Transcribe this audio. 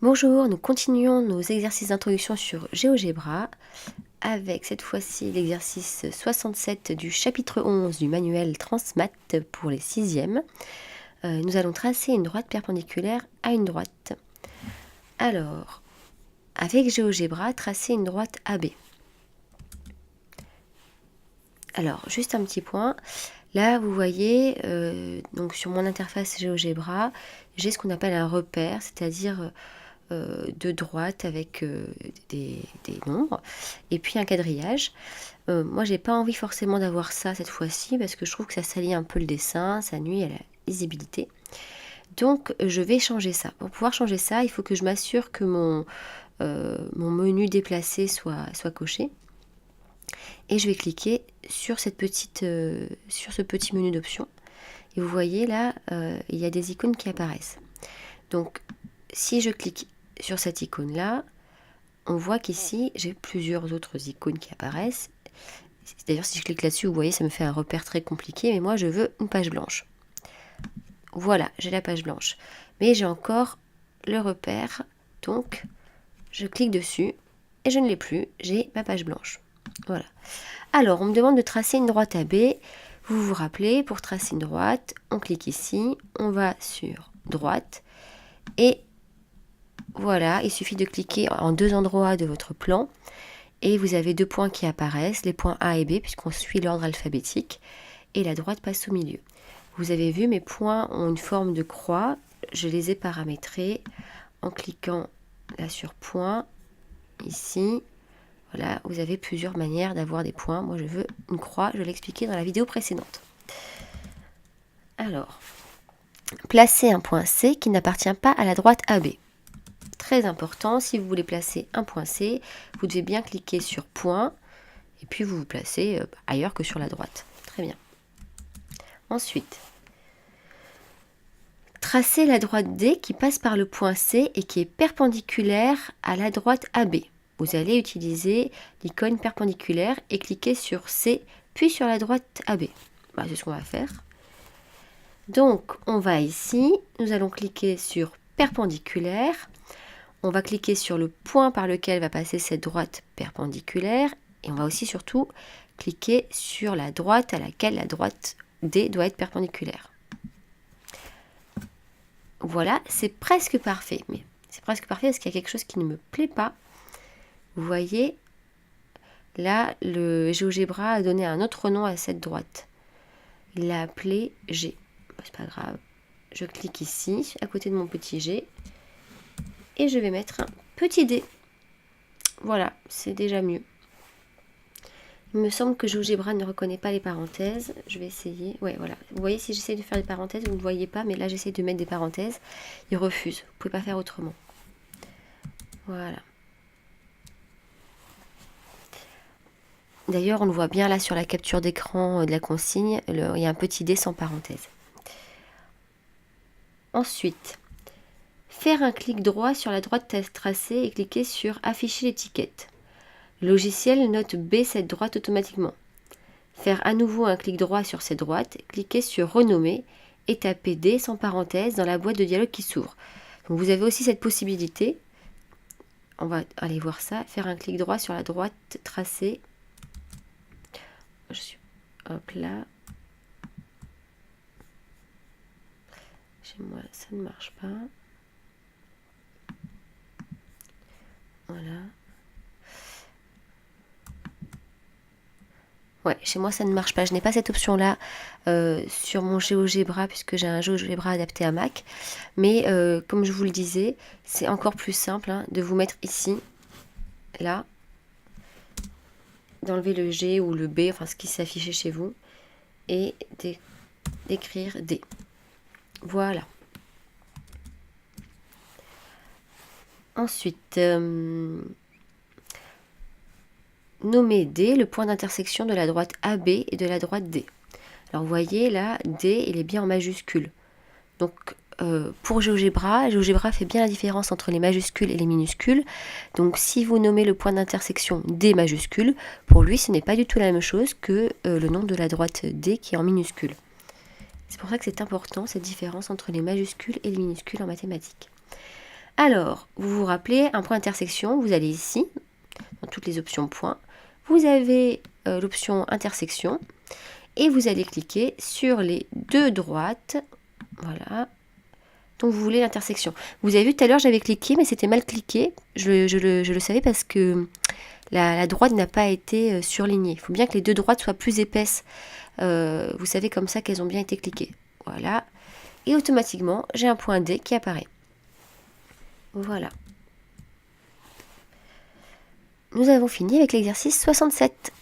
Bonjour, nous continuons nos exercices d'introduction sur GeoGebra avec cette fois-ci l'exercice 67 du chapitre 11 du manuel Transmat pour les 6e. Nous allons tracer une droite perpendiculaire à une droite. Alors, avec GeoGebra, tracer une droite AB. Alors, juste un petit point. Là, vous voyez, donc sur mon interface GeoGebra, j'ai ce qu'on appelle un repère, c'est-à-dire de droite avec des nombres et puis un quadrillage. Moi, j'ai pas envie forcément d'avoir ça cette fois-ci parce que je trouve que ça salit un peu le dessin, ça nuit à la lisibilité. Donc, je vais changer ça. Pour pouvoir changer ça, il faut que je m'assure que mon menu déplacé soit coché. Et je vais cliquer sur ce petit menu d'options. Et vous voyez là, il y a des icônes qui apparaissent. Donc, si je clique sur cette icône-là, on voit qu'ici, j'ai plusieurs autres icônes qui apparaissent. D'ailleurs, si je clique là-dessus, vous voyez, ça me fait un repère très compliqué, mais moi, je veux une page blanche. Voilà, j'ai la page blanche. Mais j'ai encore le repère, donc je clique dessus, et je ne l'ai plus, j'ai ma page blanche. Voilà. Alors, on me demande de tracer une droite AB. Vous vous rappelez, pour tracer une droite, on clique ici, on va sur droite, et voilà, il suffit de cliquer en deux endroits de votre plan, et vous avez deux points qui apparaissent, les points A et B, puisqu'on suit l'ordre alphabétique, et la droite passe au milieu. Vous avez vu, mes points ont une forme de croix, je les ai paramétrés en cliquant là sur point, ici. Voilà, vous avez plusieurs manières d'avoir des points. Moi, je veux une croix, je l'ai expliqué dans la vidéo précédente. Alors, placez un point C qui n'appartient pas à la droite AB. Très important, si vous voulez placer un point C, vous devez bien cliquer sur point, et puis vous vous placez ailleurs que sur la droite. Très bien. Ensuite, tracez la droite D qui passe par le point C et qui est perpendiculaire à la droite AB. Vous allez utiliser l'icône perpendiculaire et cliquer sur C, puis sur la droite AB. Bah, c'est ce qu'on va faire. Donc, on va ici, nous allons cliquer sur perpendiculaire. On va cliquer sur le point par lequel va passer cette droite perpendiculaire. Et on va aussi surtout cliquer sur la droite à laquelle la droite D doit être perpendiculaire. Voilà, c'est presque parfait. Mais c'est presque parfait parce qu'il y a quelque chose qui ne me plaît pas. Vous voyez, là, le GeoGebra a donné un autre nom à cette droite. Il l'a appelé G. C'est pas grave. Je clique ici, à côté de mon petit G. Et je vais mettre un petit D. Voilà, c'est déjà mieux. Il me semble que GeoGebra ne reconnaît pas les parenthèses. Je vais essayer. Ouais, voilà. Vous voyez, si j'essaie de faire des parenthèses, vous ne voyez pas, mais là, j'essaie de mettre des parenthèses. Il refuse. Vous ne pouvez pas faire autrement. Voilà. D'ailleurs, on le voit bien là sur la capture d'écran de la consigne, il y a un petit D sans parenthèse. Ensuite, faire un clic droit sur la droite tracée et cliquer sur afficher l'étiquette. Le logiciel note B cette droite automatiquement. Faire à nouveau un clic droit sur cette droite, cliquer sur renommer et taper D sans parenthèse dans la boîte de dialogue qui s'ouvre. Donc vous avez aussi cette possibilité. On va aller voir ça. Faire un clic droit sur la droite tracée. Hop là. Chez moi, ça ne marche pas. Voilà. Ouais, chez moi, ça ne marche pas. Je n'ai pas cette option-là sur mon GeoGebra, puisque j'ai un GeoGebra adapté à Mac. Mais comme je vous le disais, c'est encore plus simple de vous mettre ici, là, d'enlever le G ou le B, enfin ce qui s'affichait chez vous, et d'écrire D. Voilà. Ensuite, nommer D le point d'intersection de la droite AB et de la droite D. Alors vous voyez là, D, il est bien en majuscule. Donc pour GeoGebra fait bien la différence entre les majuscules et les minuscules. Donc si vous nommez le point d'intersection D majuscule, pour lui ce n'est pas du tout la même chose que le nom de la droite D qui est en minuscule. C'est pour ça que c'est important cette différence entre les majuscules et les minuscules en mathématiques. Alors, vous vous rappelez, un point d'intersection, vous allez ici, dans toutes les options points, vous avez l'option intersection, et vous allez cliquer sur les deux droites, voilà, dont vous voulez l'intersection. Vous avez vu tout à l'heure, j'avais cliqué, mais c'était mal cliqué, je le savais parce que la droite n'a pas été surlignée. Il faut bien que les deux droites soient plus épaisses, vous savez comme ça qu'elles ont bien été cliquées. Voilà, et automatiquement, j'ai un point D qui apparaît. Voilà. Nous avons fini avec l'exercice 67.